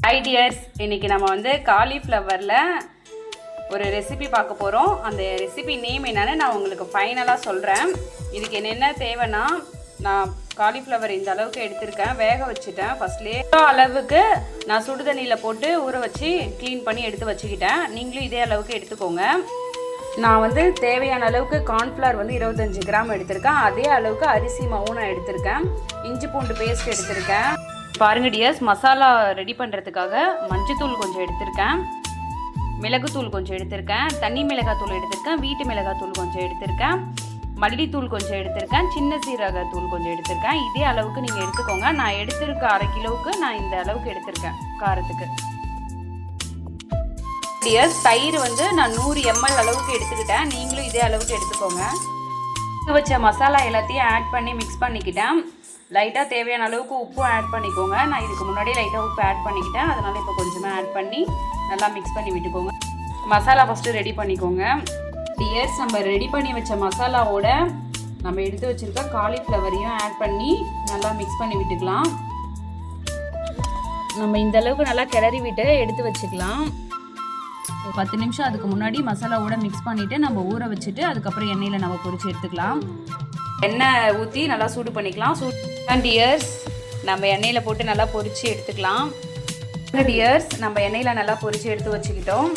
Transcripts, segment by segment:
Hi tears, இன்றைக்கி நம்ம வந்து காலிஃப்ளவரில் ஒரு ரெசிபி பார்க்க போகிறோம். அந்த ரெசிபி நேம் என்னன்னு நான் உங்களுக்கு ஃபைனலாக சொல்கிறேன். இதுக்கு என்னென்ன தேவைன்னா, நான் காலிஃப்ளவர் இந்த அளவுக்கு எடுத்திருக்கேன், வேக வச்சுட்டேன். ஃபஸ்ட்லேயே அளவுக்கு நான் சுடு தண்ணியில் போட்டு ஊற வச்சு க்ளீன் பண்ணி எடுத்து வச்சுக்கிட்டேன். நீங்களும் இதே அளவுக்கு எடுத்துக்கோங்க. நான் வந்து தேவையான அளவுக்கு கார்ன்ஃப்ளவர் வந்து 25 கிராம் எடுத்திருக்கேன். அதே அளவுக்கு அரிசி மாவும் நான் எடுத்திருக்கேன். இஞ்சி பூண்டு பேஸ்ட் எடுத்திருக்கேன். பாருங்க டியர்ஸ், மசாலா ரெடி பண்ணுறதுக்காக மஞ்சத்தூள் கொஞ்சம் எடுத்திருக்கேன், மிளகுத்தூள் கொஞ்சம் எடுத்திருக்கேன், தனி மிளகாத்தூள் எடுத்திருக்கேன், வீட்டு மிளகாத்தூள் கொஞ்சம் எடுத்திருக்கேன், மல்லித்தூள் கொஞ்சம் எடுத்திருக்கேன், சின்ன சீரகத்தூள் கொஞ்சம் எடுத்திருக்கேன். இதே அளவுக்கு நீங்கள் எடுத்துக்கோங்க. நான் எடுத்திருக்க 1/2 கிலோவுக்கு நான் இந்த அளவுக்கு எடுத்திருக்கேன் காரத்துக்கு. டியர்ஸ், தயிர் வந்து நான் 100 ml அளவுக்கு எடுத்துக்கிட்டேன். நீங்களும் இதே அளவுக்கு எடுத்துக்கோங்க. வச்ச மசாலா எல்லாத்தையும் ஆட் பண்ணி மிக்ஸ் பண்ணிக்கிட்டேன். லைட்டாக தேவையான அளவுக்கு உப்பும் ஆட் பண்ணிக்கோங்க. நான் இதுக்கு முன்னாடியே லைட்டாக உப்பு ஆட் பண்ணிக்கிட்டேன், அதனால் இப்போ கொஞ்சமாக ஆட் பண்ணி நல்லா மிக்ஸ் பண்ணி விட்டுக்கோங்க. மசாலா ஃபஸ்ட்டு ரெடி பண்ணிக்கோங்க. டியர்ஸ், நம்ம ரெடி பண்ணி வச்ச மசாலாவோட நம்ம எடுத்து வச்சுருக்க காலிஃப்ளவரையும் ஆட் பண்ணி நல்லா மிக்ஸ் பண்ணி விட்டுக்கலாம். நம்ம இந்த அளவுக்கு நல்லா கிளறி விட்டு எடுத்து வச்சுக்கலாம். 10 நிமிஷம் அதுக்கு முன்னாடி மசாலாவோட மிக்ஸ் பண்ணிவிட்டு நம்ம ஊற வச்சுட்டு அதுக்கப்புறம் எண்ணெயில் நம்ம பொரிச்சு எடுத்துக்கலாம். எண்ணெய் ஊற்றி நல்லா சூடு பண்ணிக்கலாம். டியர்ஸ், நம்ம எண்ணெயில் போட்டு நல்லா பொரிச்சு எடுத்துக்கலாம். டியர்ஸ், நம்ம எண்ணெயில் நல்லா பொரிச்சு எடுத்து வச்சுக்கிட்டோம்.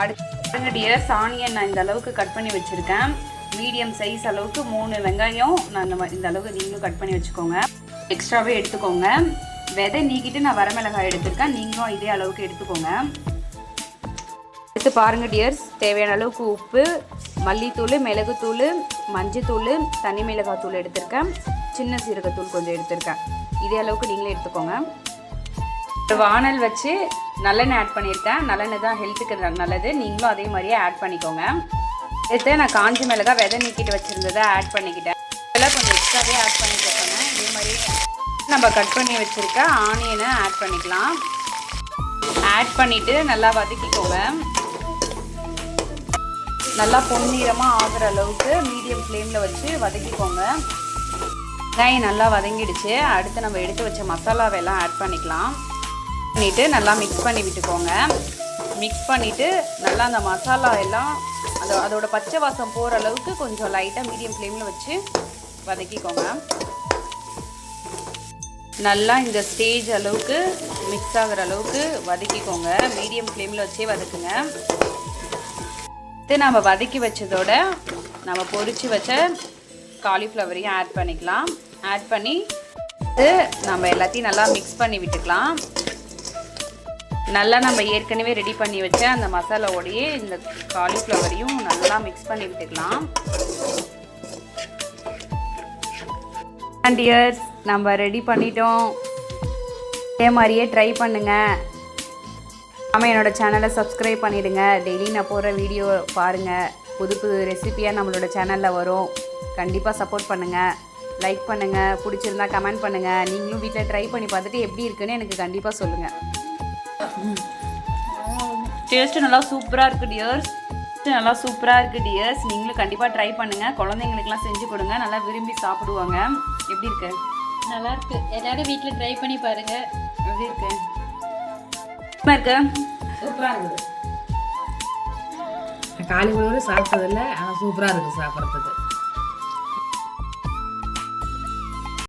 அடுத்து டியர்ஸ், ஆனியன் நான் இந்த அளவுக்கு கட் பண்ணி வச்சுருக்கேன். மீடியம் சைஸ் அளவுக்கு 3 வெங்காயம் நான் இந்த அளவுக்கு நீங்களும் கட் பண்ணி வச்சுக்கோங்க. எக்ஸ்ட்ராவே எடுத்துக்கோங்க. விதை நீக்கிட்டு நான் வரமிளகாய் எடுத்துருக்கேன். நீங்களும் இதே அளவுக்கு எடுத்துக்கோங்க. எடுத்து பாருங்கள் டியர்ஸ், தேவையான அளவுக்கு உப்பு, மல்லித்தூள், மிளகுத்தூள், மஞ்சத்தூள், தனி மிளகாத்தூள் எடுத்திருக்கேன், சின்ன சீரகத்தூள் கொஞ்சம் எடுத்திருக்கேன். இதே அளவுக்கு நீங்களே எடுத்துக்கோங்க. வானல் வச்சு நல்லெண்ணெய் ஆட் பண்ணியிருக்கேன். நல்லெண்ணெய் தான் ஹெல்த்துக்கு நல்லது. நீங்களும் அதே மாதிரியே ஆட் பண்ணிக்கோங்க. எடுத்து நான் காஞ்சி மிளகாய் விதை நீக்கிட்டு வச்சுருந்ததை ஆட் பண்ணிக்கிட்டேன். இதெல்லாம் கொஞ்சம் எக்ஸ்ட்ராவே ஆட் பண்ணிக்கோங்க. இதே மாதிரி நம்ம கட் பண்ணி வச்சுருக்க ஆனியனை ஆட் பண்ணிக்கலாம். ஆட் பண்ணிவிட்டு நல்லா வதக்கிக்கோங்க. நல்லா பொன்னிறமாக ஆகிற அளவுக்கு மீடியம் ஃப்ளேமில் வச்சு வதக்கிக்கோங்க. வெங்காயம் நல்லா வதங்கிடுச்சு. அடுத்து நம்ம எடுத்து வச்ச மசாலாவெல்லாம் ஆட் பண்ணிக்கலாம். பண்ணிவிட்டு நல்லா மிக்ஸ் பண்ணி விட்டுக்கோங்க. மிக்ஸ் பண்ணிவிட்டு நல்லா அந்த மசாலா எல்லாம் அதோட பச்சை வாசம் போகிற அளவுக்கு கொஞ்சம் லைட்டாக மீடியம் ஃப்ளேமில் வச்சு வதக்கிக்கோங்க. நல்லா இந்த ஸ்டேஜ் அளவுக்கு மிக்ஸ் ஆகிற அளவுக்கு வதக்கிக்கோங்க. மீடியம் ஃப்ளேமில் வச்சே வதக்குங்க. நம்ம வதக்கி வச்சதோட நம்ம பொரிச்சு வச்ச காலிஃப்ளவரையும் ஆட் பண்ணிக்கலாம். ஆட் பண்ணி நம்ம எல்லாத்தையும் நல்லா மிக்ஸ் பண்ணி விட்டுக்கலாம். நல்லா நம்ம ஏற்கனவே ரெடி பண்ணி வச்ச அந்த மசாலாவோடையே இந்த காலிஃப்ளவரையும் நல்லா மிக்ஸ் பண்ணி விட்டுக்கலாம். டியர்ஸ், நம்ம ரெடி பண்ணிட்டோம். இதே மாதிரியே ட்ரை பண்ணுங்கள். ஆமாம், என்னோடய சேனலை சப்ஸ்கிரைப் பண்ணிவிடுங்க. டெய்லி நான் போடுற வீடியோ பாருங்கள். புது புது ரெசிபியாக நம்மளோட சேனலில் வரும். கண்டிப்பாக சப்போர்ட் பண்ணுங்கள், லைக் பண்ணுங்கள், பிடிச்சிருந்தா கமெண்ட் பண்ணுங்கள். நீங்களும் வீட்டில் ட்ரை பண்ணி பார்த்துட்டு எப்படி இருக்குன்னு எனக்கு கண்டிப்பாக சொல்லுங்கள். டேஸ்ட்டு நல்லா சூப்பராக இருக்குது டியர்ஸ். நல்லா சூப்பராக இருக்குது டியர்ஸ். நீங்களும் கண்டிப்பாக ட்ரை பண்ணுங்கள். குழந்தைங்களுக்கெல்லாம் செஞ்சு கொடுங்க, நல்லா விரும்பி சாப்பிடுவாங்க. எப்படி இருக்கு? நல்லா இருக்கு. எல்லாரும் வீட்டில் ட்ரை பண்ணி பாருங்கள். எப்படி இருக்கு? சூப்பராக இருக்குது. காலிஃப்ளவர் சாப்பிட்டதில்லை, ஆனால் சூப்பராக இருக்குது சாப்பிட்றதுக்கு.